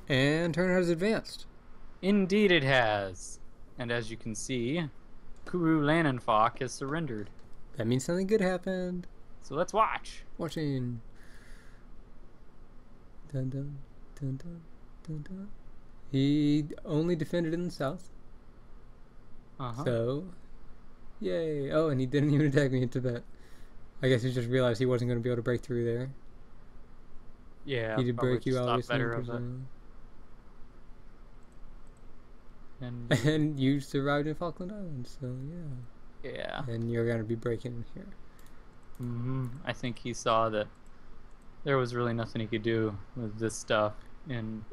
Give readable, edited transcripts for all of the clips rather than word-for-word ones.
And turn has advanced. Indeed it has. And as you can see, Kurulananfok has surrendered. That means something good happened. So let's watch. Watching. Dun dun dun dun dun dun. He only defended in the south. So, yay. Oh, and he didn't even attack me in Tibet. I guess he just realized he wasn't going to be able to break through there. Yeah, he did break you, obviously. And you survived in Falkland Islands, so yeah. Yeah. And you're going to be breaking here. I think he saw that there was really nothing he could do with this stuff in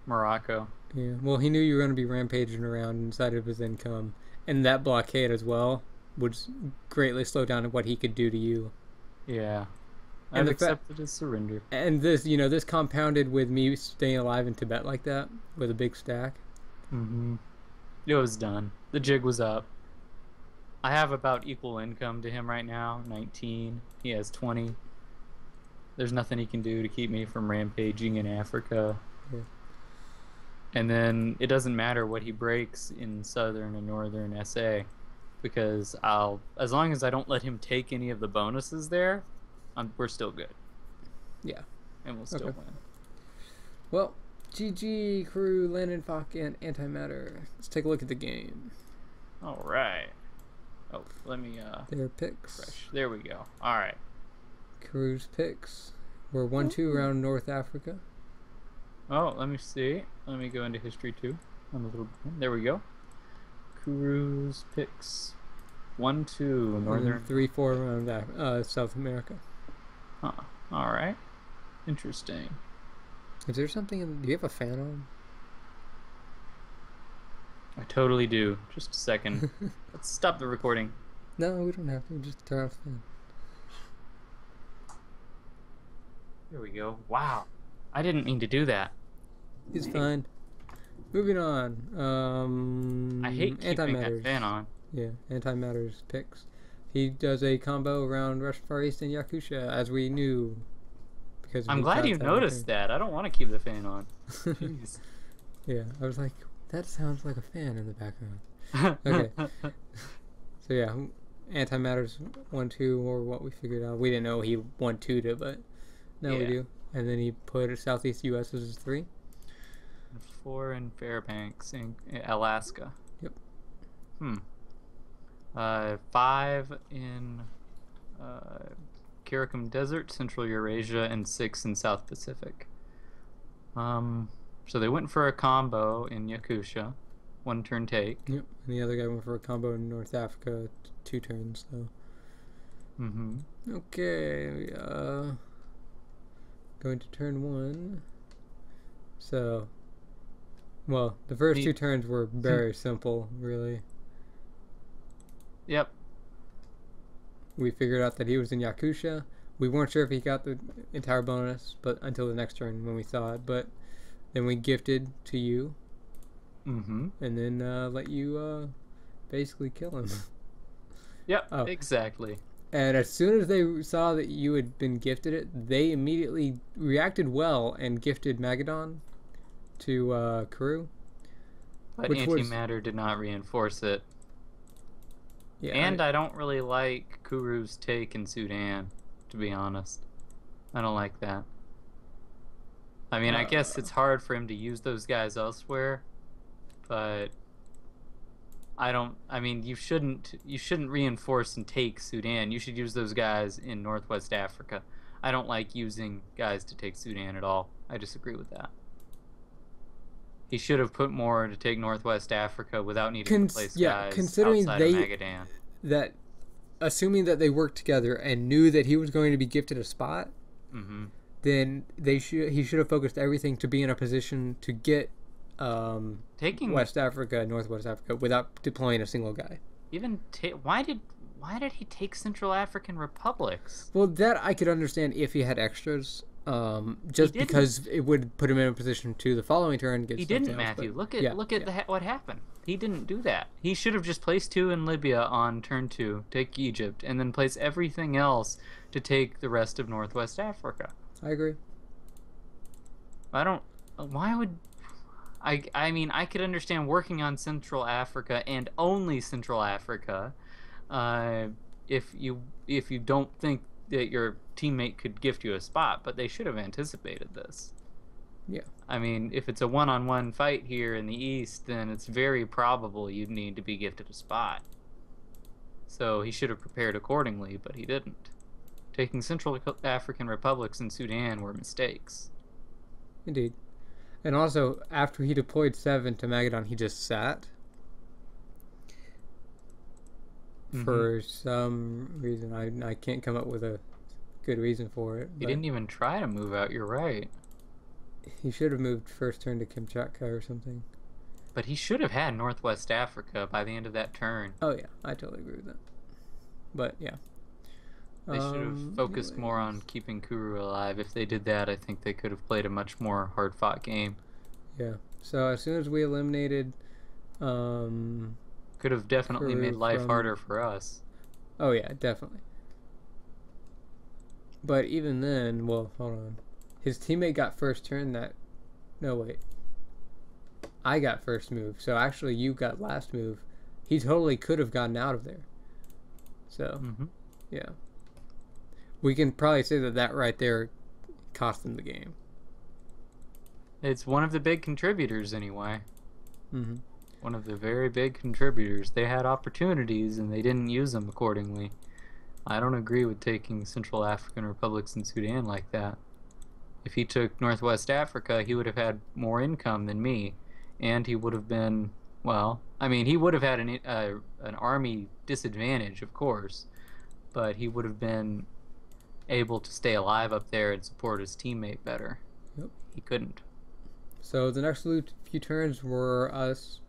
Morocco. Yeah, well, he knew you were going to be rampaging around inside of his income. And that blockade as well would greatly slow down what he could do to you. Yeah. I've accepted his surrender. And this, you know, this compounded with me staying alive in Tibet like that, with a big stack. It was done. The jig was up. I have about equal income to him right now, 19. He has 20. There's nothing he can do to keep me from rampaging in Africa. Yeah. And then it doesn't matter what he breaks in southern and northern SA, because as long as I don't let him take any of the bonuses there, we're still good. Yeah. And we'll still win. Well, GG, kurulananfok, and antimatter. Let's take a look at the game. All right. Oh, let me their picks. Fresh. There we go. All right. Kuru's picks were 1-2 around North Africa. Oh, let me see. Let me go into history too. I'm a little. There we go. Kuru's picks 1-2 northern. 3-4 around South America. Huh. All right. Interesting. Is there something? Do you have a fan on? I totally do. Just a second. Let's stop the recording. No, we don't have to. Just turn off the fan. There we go. Wow. I didn't mean to do that. It's fine. Moving on. I hate keeping that fan on. Yeah, antimatter's picks. He does a combo around Russian Far East and Yakutia, as we knew. Because I'm glad you noticed that. I don't want to keep the fan on. Jeez. Yeah, I was like, that sounds like a fan in the background. Okay. So yeah, antimatter's 1-2, or what we figured out. We didn't know he 1-2'd it, but now we do. And then he put Southeast U.S. as 3. 4 in Fairbanks in Alaska. Yep. 5 in Karakum Desert, Central Eurasia, and 6 in South Pacific. So they went for a combo in Yakutia, 1 turn take. Yep. And the other guy went for a combo in North Africa, 2 turns. So. Okay. Going to turn 1. So, well, the first 2 turns were very simple, really. Yep. We figured out that he was in Yakutia. We weren't sure if he got the entire bonus, but until the next turn when we saw it. But then we gifted to you. And then let you basically kill him. Yep, exactly. And as soon as they saw that you had been gifted it, they immediately reacted well and gifted Magadon to Kuru. But antimatter did not reinforce it. Yeah, and I don't really like Kuru's take in Sudan, to be honest. I don't like that. I mean, I guess it's hard for him to use those guys elsewhere, but I mean, you shouldn't reinforce and take Sudan. You should use those guys in Northwest Africa. I don't like using guys to take Sudan at all. I disagree with that. He should have put more to take Northwest Africa without needing to place guys considering outside of Magadan. Assuming that they worked together and knew that he was going to be gifted a spot, then he should have focused everything to be in a position to get taking West Africa, Northwest Africa without deploying a single guy. Even why did he take Central African republics? Well, that I could understand if he had extras. Just because it would put him in a position to the following turn get. He didn't, Matthew. Look at what happened. He didn't do that. He should have just placed 2 in Libya on turn 2, take Egypt, and then place everything else to take the rest of Northwest Africa. I agree. I don't. Why would I mean, I could understand working on Central Africa and only Central Africa, uh, if you don't think that your teammate could gift you a spot, but they should have anticipated this. Yeah. I mean, if it's a one-on-one fight here in the East, then it's very probable you'd need to be gifted a spot. So he should have prepared accordingly, but he didn't. Taking Central African republics and Sudan were mistakes. Indeed. And also, after he deployed 7 to Magadan, he just sat. For some reason. I can't come up with a good reason for it. He didn't even try to move out, you're right. He should have moved first turn to Kamchatka or something. But he should have had Northwest Africa by the end of that turn. Oh, yeah. I totally agree with that. But, yeah. They should have focused more on keeping Kuru alive. If they did that, I think they could have played a much more hard-fought game. Yeah. So, as soon as we eliminated... could have definitely made life harder for us. Oh, yeah. Definitely. But even then... Well, hold on. His teammate got first turn that... No, wait. I got first move. So actually you got last move. He totally could have gotten out of there. So, yeah. We can probably say that right there cost them the game. It's one of the big contributors anyway. One of the very big contributors. They had opportunities and they didn't use them accordingly. I don't agree with taking Central African republics and Sudan like that. If he took Northwest Africa, he would have had more income than me. And he would have been, well, I mean, he would have had an army disadvantage, of course. But he would have been able to stay alive up there and support his teammate better. Yep. He couldn't. So the next few turns were us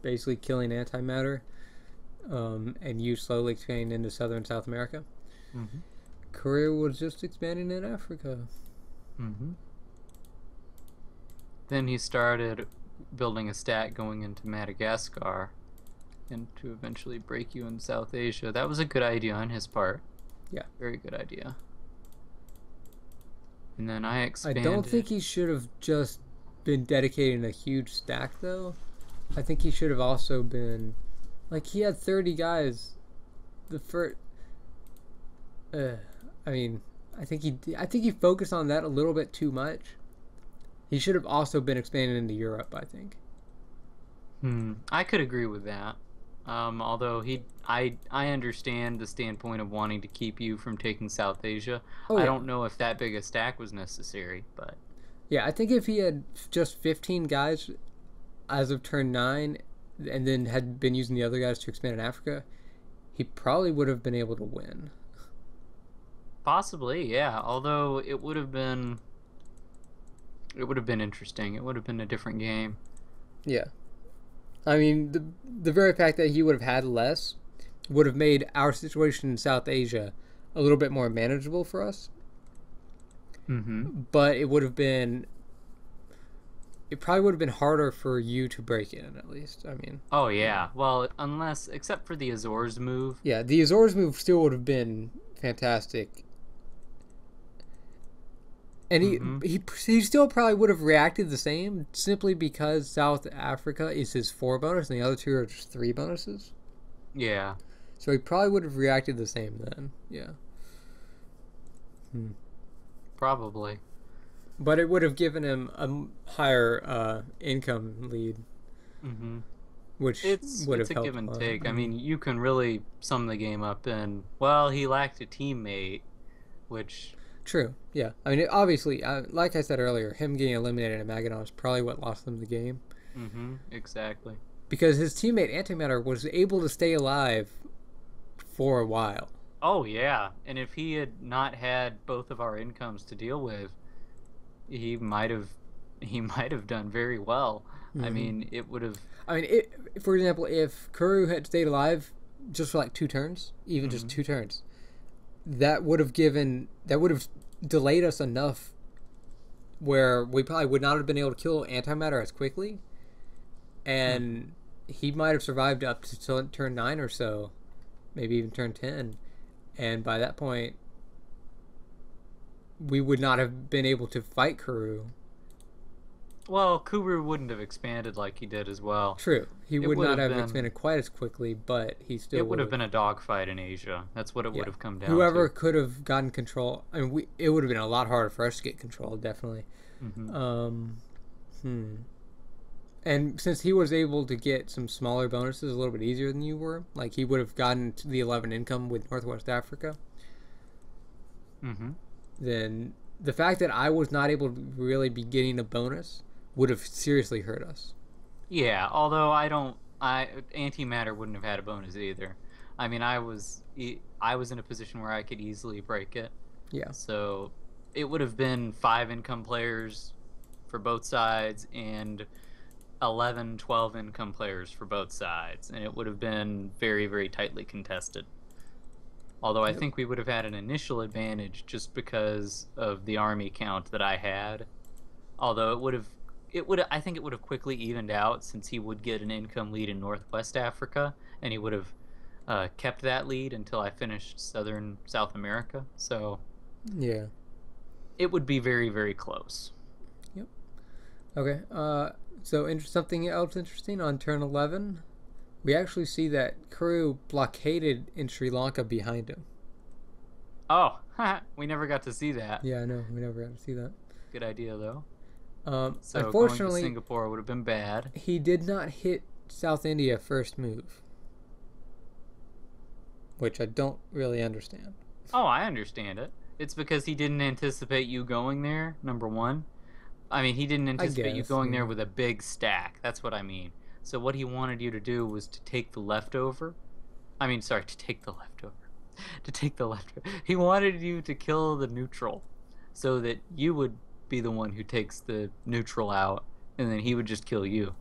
basically killing antimatter and you slowly expanding into Southern South America. Korea was just expanding in Africa. Then he started building a stat going into Madagascar and to eventually break you in South Asia. That was a good idea on his part. Yeah. Very good idea. And then I expanded... I don't think he should have just been dedicating a huge stack, though. I think he should have also been... Like, he had 30 guys. The first... I mean... I think he focused on that a little bit too much. He should have also been expanding into Europe, I think. I could agree with that. Although I understand the standpoint of wanting to keep you from taking South Asia. I don't know if that big a stack was necessary, but yeah, I think if he had just 15 guys as of turn 9 and then had been using the other guys to expand in Africa, he probably would have been able to win. Possibly, yeah. Although it would have been interesting. It would have been a different game. Yeah. I mean, the very fact that he would have had less would have made our situation in South Asia a little bit more manageable for us. But it probably would have been harder for you to break in, at least. I mean. Oh, yeah. Well, except for the Azores move. Yeah, the Azores move still would have been fantastic. And he still probably would have reacted the same, simply because South Africa is his 4 bonus and the other 2 are just 3 bonuses. Yeah. So he probably would have reacted the same then. Yeah. Probably. But it would have given him a higher income lead. Which would have helped. It's a give and take. I mean, you can really sum the game up in, well, he lacked a teammate, which... True, yeah. I mean, obviously, like I said earlier, him getting eliminated in Magadan is probably what lost them the game. Exactly. Because his teammate Antimatter was able to stay alive for a while. Oh, yeah. And if he had not had both of our incomes to deal with, he might have done very well. I mean, it would have... I mean, for example, if Kuru had stayed alive just for like 2 turns, even just 2 turns, that would have delayed us enough where we probably would not have been able to kill antimatter as quickly, and he might have survived up to turn 9 or so, maybe even turn 10, and by that point we would not have been able to fight Kuru. Well, Kuru wouldn't have expanded like he did as well. True. He would not have expanded quite as quickly, but he still It would have been a dogfight in Asia. That's what it would have come down to. Whoever could have gotten control, I mean, it would have been a lot harder for us to get control, definitely. And since he was able to get some smaller bonuses a little bit easier than you were, like he would have gotten to the 11 income with Northwest Africa, then the fact that I was not able to really be getting a bonus would have seriously hurt us. Yeah, although antimatter wouldn't have had a bonus either. I mean, I was in a position where I could easily break it. Yeah. So it would have been 5 income players for both sides and 11, 12 income players for both sides, and it would have been very, very tightly contested. Although I think we would have had an initial advantage just because of the army count that I had. Although I think it would have quickly evened out since he would get an income lead in Northwest Africa, and he would have kept that lead until I finished South America. So yeah, it would be very, very close. Yep. Okay. So something else interesting on turn 11, we actually see that Kuru blockaded in Sri Lanka behind him. Oh, we never got to see that. Yeah, I know. We never got to see that. Good idea, though. So unfortunately, going to Singapore would have been bad. He did not hit South India first move, which I don't really understand. Oh, I understand it. It's because he didn't anticipate you going there, number one. I mean, he didn't anticipate you going there with a big stack. That's what I mean. So what he wanted you to do was to take the leftover. To take the leftover. To take the leftover. He wanted you to kill the neutral so that you would be the one who takes the neutral out, and then he would just kill you.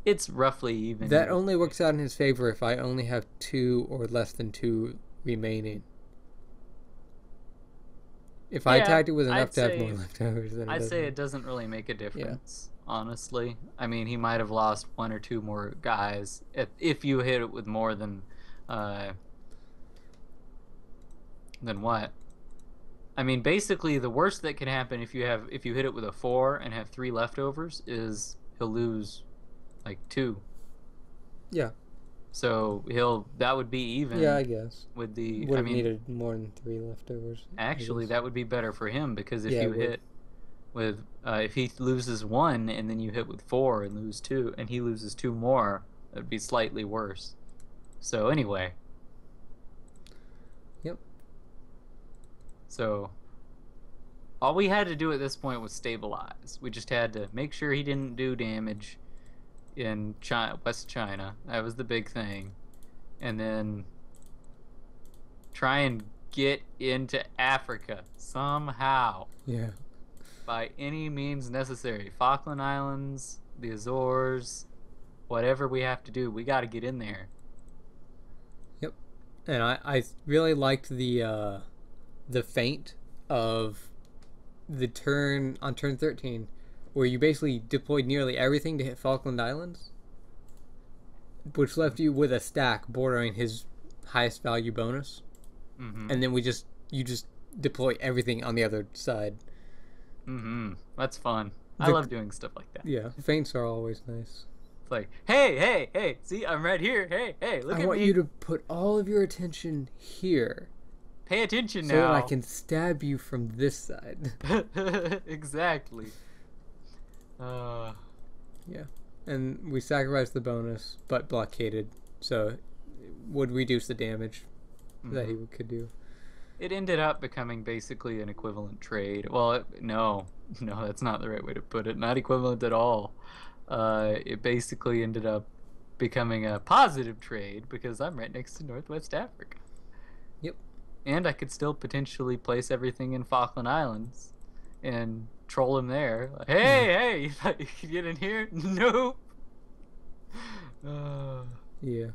It's roughly even. That only works out in his favor if I only have 2 or less than 2 remaining. If I attacked it with enough to have more leftovers, then I'd say it doesn't really make a difference, honestly. I mean, he might have lost 1 or 2 more guys if you hit it with more than what? I mean, basically, the worst that can happen if you hit it with a 4 and have 3 leftovers is he'll lose like 2. Yeah. So that would be even. Yeah, I guess. With the would have needed more than 3 leftovers. Actually, that would be better for him because if you hit with if he loses 1 and then you hit with 4 and lose 2 and he loses 2 more, it would be slightly worse. So anyway. Yep. So all we had to do at this point was stabilize. We just had to make sure he didn't do damage in West China. That was the big thing. And then try and get into Africa somehow. Yeah. By any means necessary. Falkland Islands, the Azores, whatever we have to do, we got to get in there. Yep. And I really liked the feint of the turn on turn 13 where you basically deployed nearly everything to hit Falkland Islands, which left you with a stack bordering his highest value bonus. And then you just deploy everything on the other side. That's fun. I love doing stuff like that. Yeah, feints are always nice. It's like, hey, see, I'm right here. Hey, look at me. I want you to put all of your attention here. Pay attention now. So that I can stab you from this side. Exactly. Yeah. And we sacrificed the bonus, but blockaded, so it would reduce the damage that he could do. It ended up becoming basically an equivalent trade. Well, no, that's not the right way to put it. Not equivalent at all. It basically ended up becoming a positive trade because I'm right next to Northwest Africa. Yep. And I could still potentially place everything in Falkland Islands and troll him there. Like, hey, you thought you could get in here? Nope. Yeah.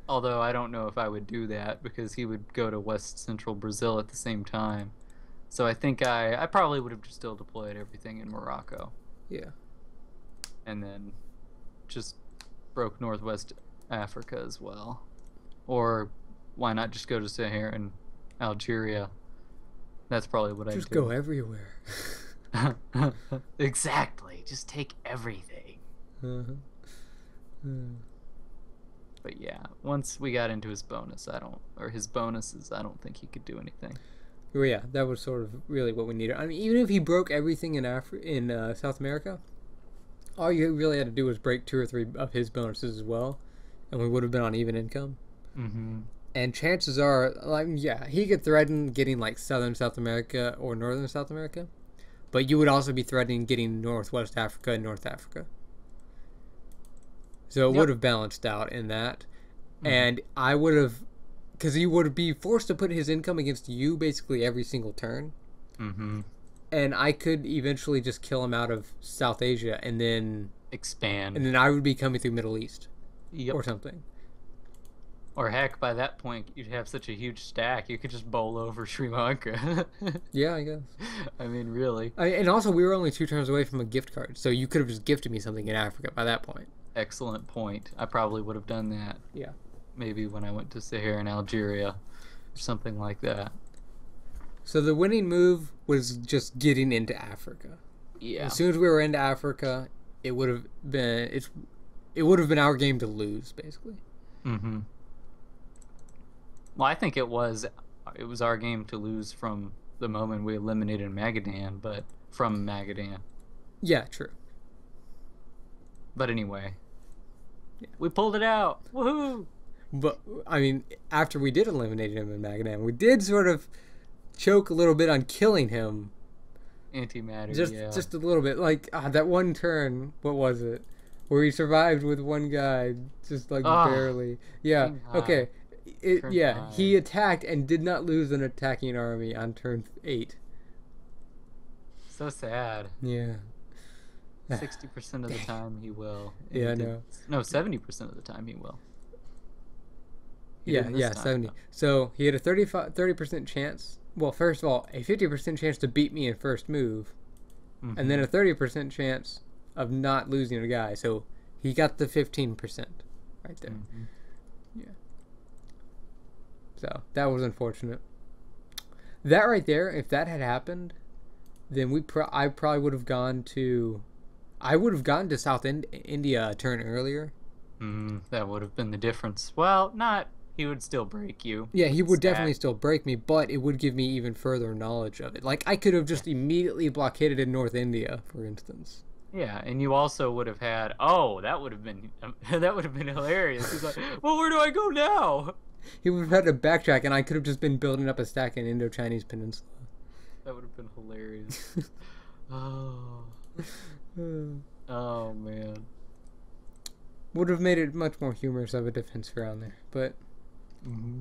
Although I don't know if I would do that because he would go to West Central Brazil at the same time. So I think I probably would have just still deployed everything in Morocco. Yeah. And then just broke Northwest Africa as well. Or why not just go to Sahara and Algeria? That's probably what I'd do. Just go everywhere. Exactly. Just take everything. But yeah, once we got into his bonuses, I don't think he could do anything. Well, yeah, that was sort of really what we needed. I mean, even if he broke everything in South America, all you really had to do was break 2 or 3 of his bonuses as well, and we would have been on even income. Mm-hmm. And chances are, like, yeah, he could threaten getting like Southern South America or Northern South America, but you would also be threatening getting Northwest Africa and North Africa. So it would have balanced out in that. Mm-hmm. And I would have, because he would be forced to put his income against you basically every single turn. Mm-hmm. And I could eventually just kill him out of South Asia and then expand. And then I would be coming through Middle East. Yep. Or something. Or heck, by that point, you'd have such a huge stack, you could just bowl over Sri Lanka. Yeah, I guess. I mean, really. And also, we were only 2 turns away from a gift card, so you could have just gifted me something in Africa by that point. Excellent point. I probably would have done that. Yeah. Maybe when I went to Sahara in Algeria, or something like that. So the winning move was just getting into Africa. Yeah. As soon as we were into Africa, it would have been our game to lose, basically. Mm-hmm. Well, I think it was our game to lose from the moment we eliminated Magadan, but from Magadan. Yeah, true. But anyway, we pulled it out. Woohoo! But I mean, after we did eliminate him in Magadan, we did sort of choke a little bit on killing him. Antimatter, just a little bit. Like that one turn, what was it? Where he survived with one guy, just like barely. Yeah. Okay. He attacked and did not lose an attacking army on turn 8. So sad. Yeah. 60% of the time he will. Yeah, no. No, 70% of the time he will. Yeah, 70. Though. So he had a 30% chance. Well, first of all, a 50% chance to beat me in first move, and then a 30% chance of not losing a guy. So he got the 15% right there. Mm-hmm. Yeah. So that was unfortunate. That right there, if that had happened, then I probably would have gone to. I would have gone to South India a turn earlier. That would have been the difference. Well, not. He would still break you. Yeah, he would definitely still break me, but it would give me even further knowledge of it. Like, I could have just immediately blockaded in North India, for instance. Yeah, and you also would have had. Oh, that would have been hilarious. He's like, well, where do I go now? He would have had to backtrack, and I could have just been building up a stack in Indo-Chinese Peninsula. That would have been hilarious. Oh man. Would have made it much more humorous of a defense around there, but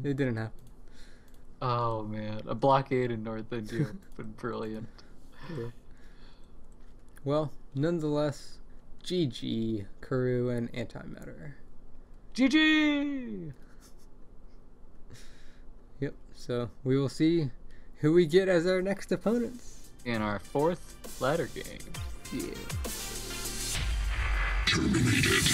it didn't happen. Oh man, a blockade in North India would have been brilliant. Yeah. Well, nonetheless, GG, Kuru, and antimatter. GG! Yep, so we will see who we get as our next opponents. In our 4th ladder game. Yeah. Terminated.